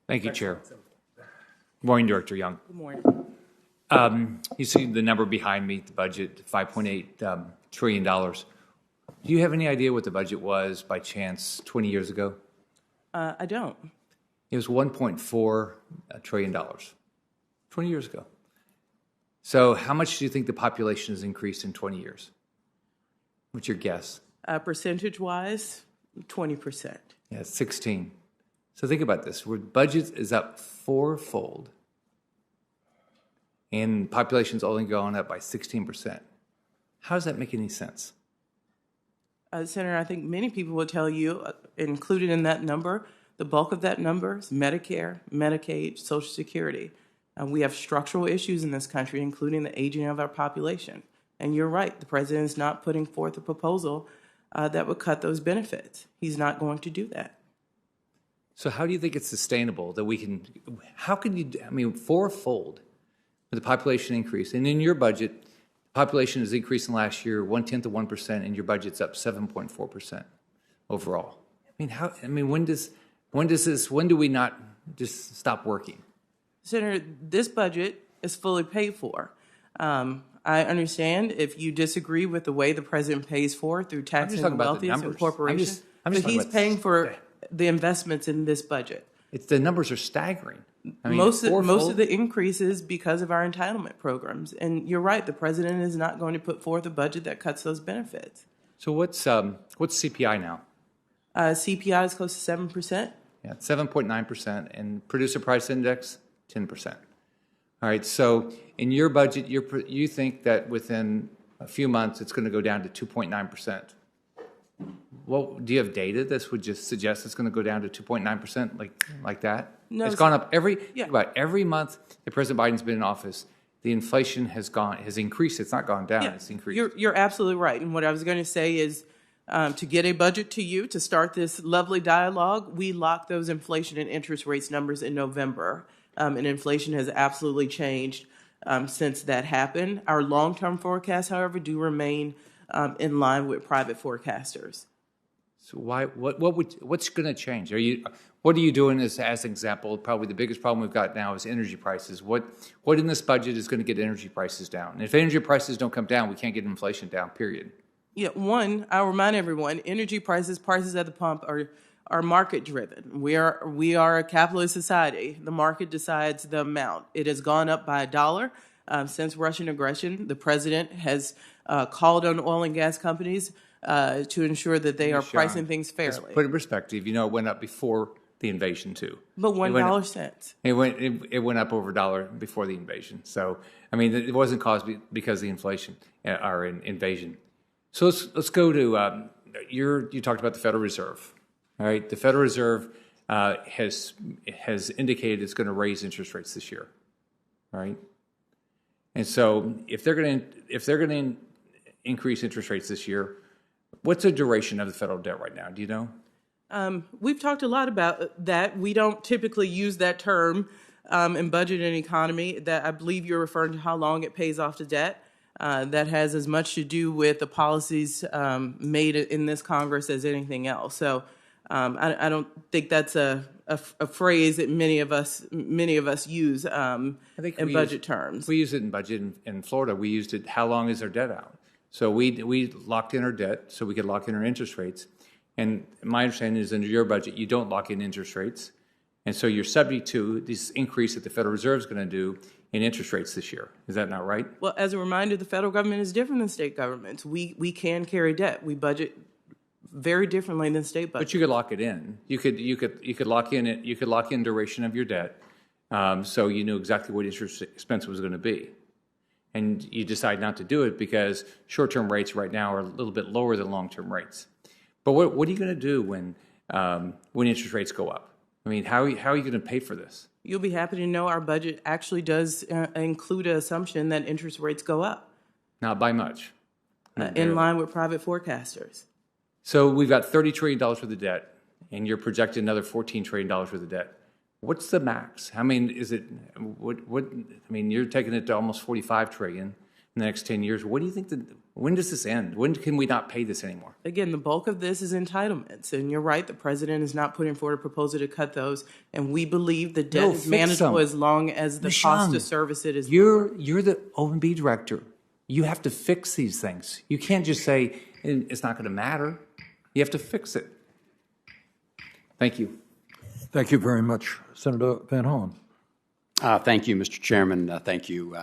Thank you, Chair. Good morning, Director Young. Good morning. You see the number behind me, the budget, $5.8 trillion. Do you have any idea what the budget was by chance 20 years ago? I don't. It was $1.4 trillion 20 years ago. So how much do you think the population has increased in 20 years? What's your guess? Percentage-wise, 20%. Yeah, 16. So think about this. Our budget is up fourfold, and population's only gone up by 16%. How does that make any sense? Senator, I think many people will tell you, included in that number, the bulk of that number is Medicare, Medicaid, Social Security. We have structural issues in this country, including the aging of our population. And you're right, the president is not putting forth a proposal that would cut those benefits. He's not going to do that. So how do you think it's sustainable that we can, how can you, I mean, fourfold with the population increase, and in your budget, population has increased in last year 0.1%, and your budget's up 7.4% overall. When do we not just stop working? Senator, this budget is fully paid for. I understand if you disagree with the way the president pays for it through taxing the wealthiest and corporations, but he's paying for the investments in this budget. The numbers are staggering. Most of the increases because of our entitlement programs. And you're right, the president is not going to put forth a budget that cuts those benefits. So what's CPI now? CPI is close to 7%. Yeah, 7.9%, and producer price index 10%. All right, so in your budget, you think that within a few months it's going to go down to 2.9%. Well, do you have data that would just suggest it's going to go down to 2.9% like that? No, it's gone up every month that President Biden's been in office. The inflation has increased. It's not gone down. Yeah, it's increased. You're absolutely right. And what I was going to say is, to get a budget to you to start this lovely dialogue, we locked those inflation and interest rates numbers in November, and inflation has absolutely changed since that happened. Our long-term forecasts, however, do remain in line with private forecasters. So what's going to change? What are you doing as an example? Probably the biggest problem we've got now is energy prices. What in this budget is going to get energy prices down? And if energy prices don't come down, we can't get inflation down, period. Yeah, I'll remind everyone, energy prices at the pump are market driven. We are a capitalist society. The market decides the amount. It has gone up by $1 since Russian aggression. The president has called on oil and gas companies to ensure that they are pricing things fairly. Let's put it in perspective, it went up before the invasion too. But $1 cents. It went up over $1 before the invasion. So it wasn't caused because of the inflation or invasion. So let's go to you talked about the Federal Reserve. All right, the Federal Reserve has indicated it's going to raise interest rates this year. All right, and so if they're going to increase interest rates this year, what's the duration of the federal debt right now? Do you know? We've talked a lot about that. We don't typically use that term in budget and economy. That I believe you're referring to how long it pays off the debt. That has as much to do with the policies made in this Congress as anything else. So I don't think that's a phrase that many of us use in budget terms. We use it in budget in Florida. We used it. How long is our debt out? So we locked in our debt so we could lock in our interest rates. And my understanding is under your budget you don't lock in interest rates, and so you're subject to this increase that the Federal Reserve is going to do in interest rates this year. Is that not right? Well, as a reminder, the federal government is different than state governments. We can carry debt. We budget very differently than state budgets. But you could lock it in. You could lock in it. You could lock in duration of your debt, so you knew exactly what interest expense was going to be. And you decide not to do it because short-term rates right now are a little bit lower than long-term rates. But what are you going to do when interest rates go up? How are you going to pay for this? You'll be happy to know our budget actually does include an assumption that interest rates go up. Not by much. In line with private forecasters. So we've got $30 trillion worth of debt, and you're projecting another $14 trillion worth of debt. What's the max? Is it what? You're taking it to almost $45 trillion. in the next 10 years. What do you think when does this end? When can we not pay this anymore? Again, the bulk of this is entitlements. And you're right, the president is not putting forward a proposal to cut those. And we believe the debt is manageable as long as the Ms. cost Young, to service it is. You're the OMB director. You have to fix these things. You can't just say it's not going to matter. You have to fix it. Thank you. Thank you very much, Senator Van Hollen. Thank you, Mr. Chairman. Thank you,